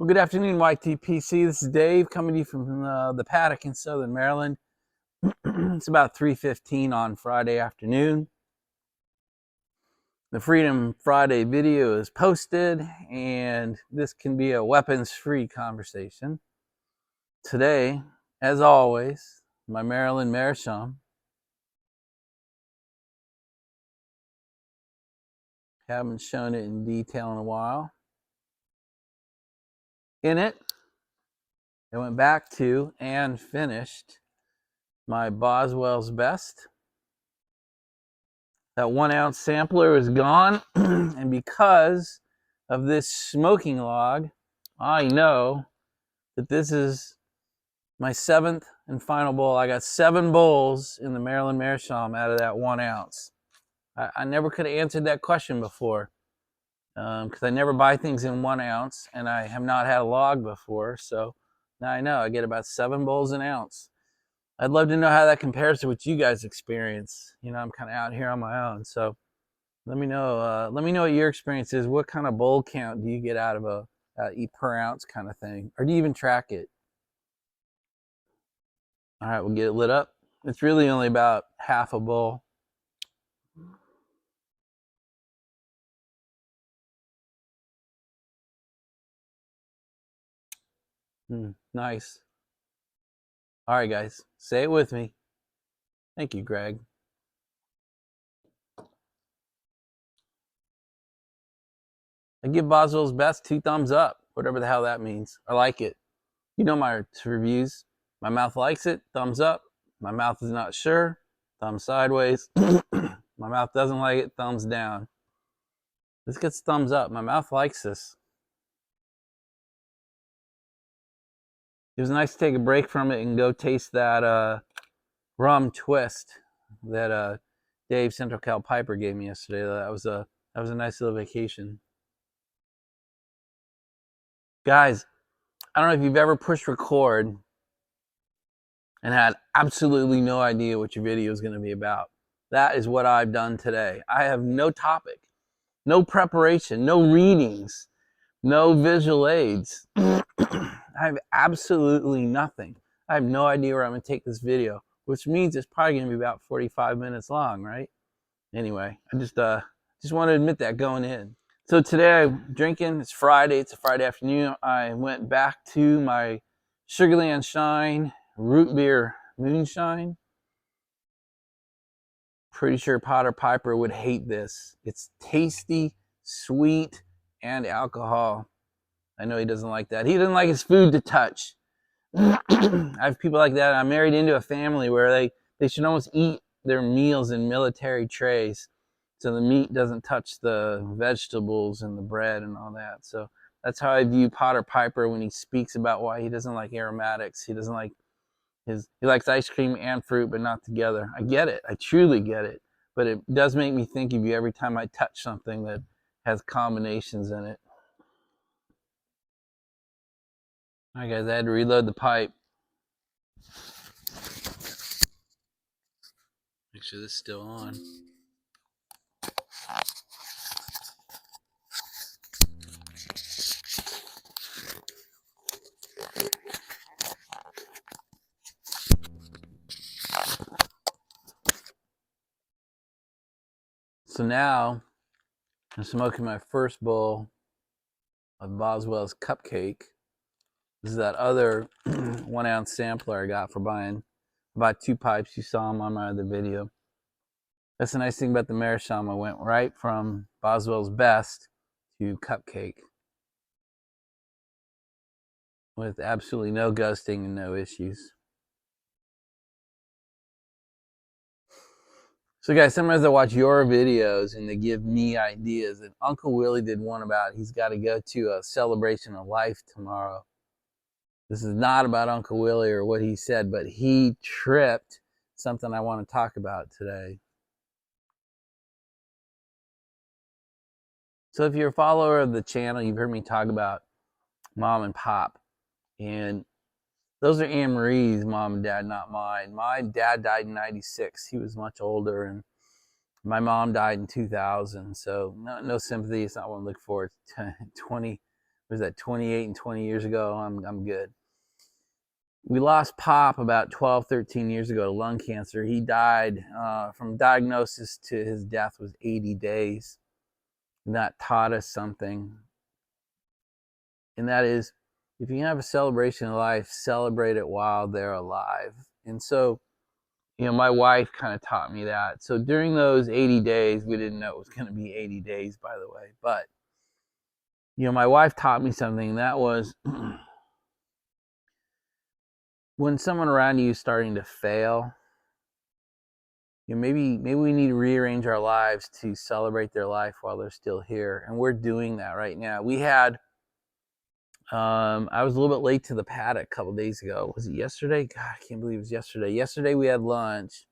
Well, good afternoon, YTPC. This is Dave coming to you from the paddock in Southern Maryland. It's about 3:15 on Friday afternoon. The Freedom Friday video is posted, and this can be a weapons-free conversation. Today, as always, my Maryland Meerschaum. Haven't shown it in detail in a while. In it, I went back to and finished my Boswell's Best. That 1 ounce sampler is gone, and because of this smoking log, I know that this is my 7th and final bowl. I got 7 bowls in the Maryland Meerschaum out of that 1 ounce. I never could have answered that question before because I never buy things in 1 ounce, and I have not had a log before, so now I know I get about 7 bowls an ounce. I'd love to know how that compares to what you guys experience. You know, I'm kind of out here on my own, so let me know what your experience is. What kind of bowl count do you get out of a per ounce kind of thing? Or do you even track it? All right, we'll get it lit up. It's really only about half a bowl. Nice. All right, guys, say it with me. Thank you, Greg. I give Boswell's Best 2 thumbs up, whatever the hell that means. I like it. You know my reviews. My mouth likes it, thumbs up. My mouth is not sure, thumb sideways. My mouth doesn't like it, thumbs down. This gets thumbs up. My mouth likes this. It was nice to take a break from it and go taste that rum twist that Dave Central Cal Piper gave me yesterday. That was a nice little vacation. Guys, I don't know if you've ever pushed record and had absolutely no idea what your video is going to be about. That is what I've done today. I have no topic, no preparation, no readings, no visual aids. I have absolutely nothing. I have no idea where I'm going to take this video, which means it's probably going to be about 45 minutes long, right? Anyway, I just want to admit that going in. So today I'm drinking. It's Friday. It's a Friday afternoon. I went back to my Sugarland Shine root beer moonshine. Pretty sure Potter Piper would hate this. It's tasty, sweet, and alcohol. I know he doesn't like that. He doesn't like his food to touch. I have people like that. I'm married into a family where they should almost eat their meals in military trays so the meat doesn't touch the vegetables and the bread and all that. So that's how I view Potter Piper when he speaks about why he doesn't like aromatics. He doesn't like he likes ice cream and fruit, but not together. I get it. I truly get it. But it does make me think of you every time I touch something that has combinations in it. All right, guys, I had to reload the pipe. Make sure this is still on. So now I'm smoking my first bowl of Boswell's Cupcake. This is that other 1 ounce sampler I got for buying about 2 pipes. You saw them on my other video. That's the nice thing about the Meerschaum. I went right from Boswell's Best to Cupcake with absolutely no ghosting and no issues. So guys, sometimes I watch your videos and they give me ideas. And Uncle Willie did one about he's got to go to a celebration of life tomorrow. This is not about Uncle Willie or what he said, but he tripped something I want to talk about today. So if you're a follower of the channel, you've heard me talk about mom and pop. And those are Anne Marie's mom and dad, not mine. My dad died in 96. He was much older, and my mom died in 2000. So no sympathy. It's not what I look for. It's 20 was that 28 and 20 years ago, I'm good. We lost Pop about 12, 13 years ago to lung cancer. He died from diagnosis to his death was 80 days. And that taught us something. And that is, if you have a celebration of life, celebrate it while they're alive. And so, my wife kind of taught me that. So during those 80 days, we didn't know it was going to be 80 days, by the way. But, my wife taught me something. That was when someone around you is starting to fail, maybe we need to rearrange our lives to celebrate their life while they're still here. And we're doing that right now. We had, I was a little bit late to the paddock a couple days ago. Was it yesterday? God, I can't believe it was yesterday. Yesterday we had lunch.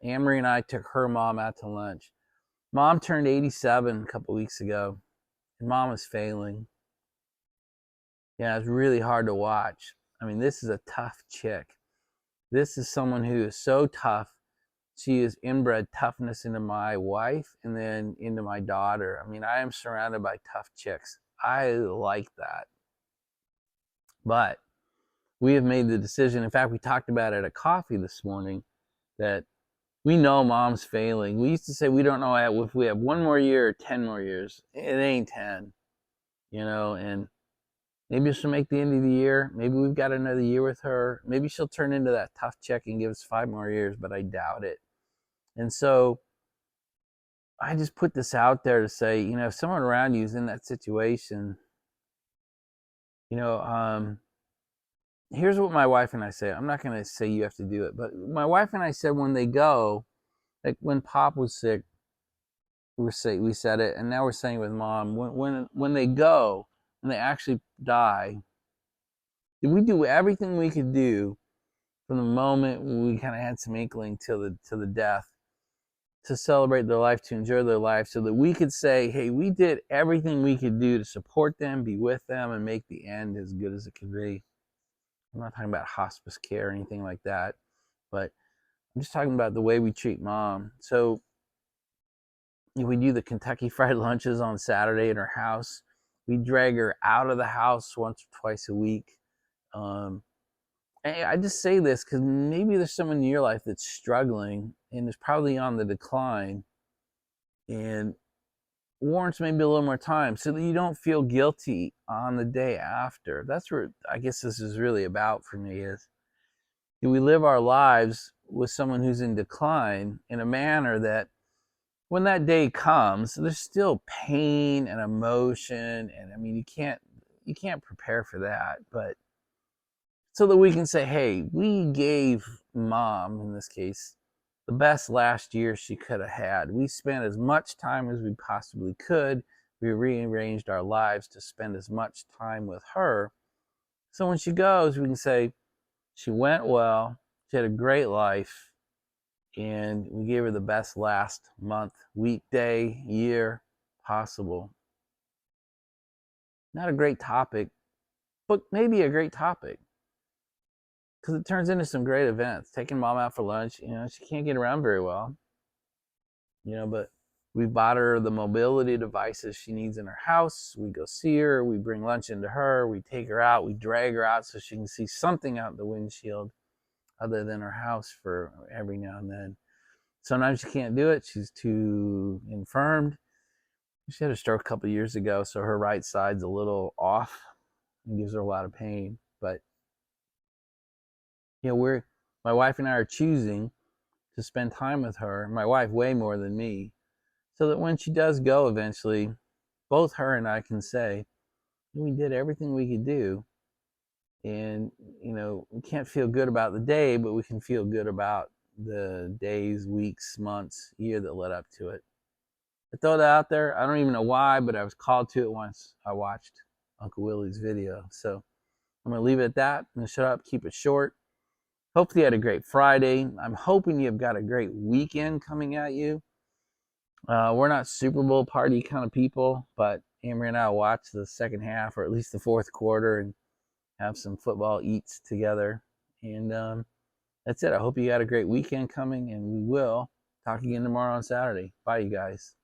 Anne-Marie and I took her mom out to lunch. Mom turned 87 a couple weeks ago, and Mom is failing. Yeah, it's really hard to watch. I mean, this is a tough chick. This is someone who is so tough. She has inbred toughness into my wife and then into my daughter. I mean, I am surrounded by tough chicks. I like that. But we have made the decision. In fact, we talked about it at coffee this morning that we know Mom's failing. We used to say we don't know if we have 1 more year or 10 more years. It ain't 10, and maybe she'll make the end of the year. Maybe we've got another year with her. Maybe she'll turn into that tough chick and give us 5 more years, but I doubt it. And so I just put this out there to say, if someone around you is in that situation, here's what my wife and I say. I'm not going to say you have to do it, but my wife and I said when they go, like when Pop was sick, we said it, and now we're saying with Mom, when they go and they actually die, we do everything we could do from the moment we kind of had some inkling to the death to celebrate their life, to enjoy their life, so that we could say, hey, we did everything we could do to support them, be with them, and make the end as good as it could be. I'm not talking about hospice care or anything like that, but I'm just talking about the way we treat Mom. So we do the Kentucky Fried Lunches on Saturday at her house. We drag her out of the house once or twice a week. And I just say this because maybe there's someone in your life that's struggling and is probably on the decline and warrants maybe a little more time so that you don't feel guilty on the day after. That's where I guess this is really about for me is, do we live our lives with someone who's in decline in a manner that when that day comes, there's still pain and emotion, and I mean you can't prepare for that, but so that we can say, hey, we gave Mom, in this case, the best last year she could have had. We spent as much time as we possibly could. We rearranged our lives to spend as much time with her. So when she goes, we can say, she went well, she had a great life, and we gave her the best last month, week, day, year possible. Not a great topic, but maybe a great topic, because it turns into some great events. Taking Mom out for lunch, she can't get around very well, but we bought her the mobility devices she needs in her house. We go see her, we bring lunch into her, we take her out, we drag her out so she can see something out the windshield other than her house for every now and then. Sometimes she can't do it. She's too infirmed. She had a stroke a couple years ago, so her right side's a little off and gives her a lot of pain. But my wife and I are choosing to spend time with her, my wife way more than me, so that when she does go eventually, both her and I can say, we did everything we could do. And, we can't feel good about the day, but we can feel good about the days, weeks, months, year that led up to it. I throw that out there. I don't even know why, but I was called to it once I watched Uncle Willie's video. So I'm going to leave it at that. I'm going to shut up, keep it short. Hopefully you had a great Friday. I'm hoping you've got a great weekend coming at you. We're not Super Bowl party kind of people, but Amory and I will watch the second half, or at least the fourth quarter, and have some football eats together. And that's it. I hope you got a great weekend coming, and we will talk again tomorrow on Saturday. Bye, you guys.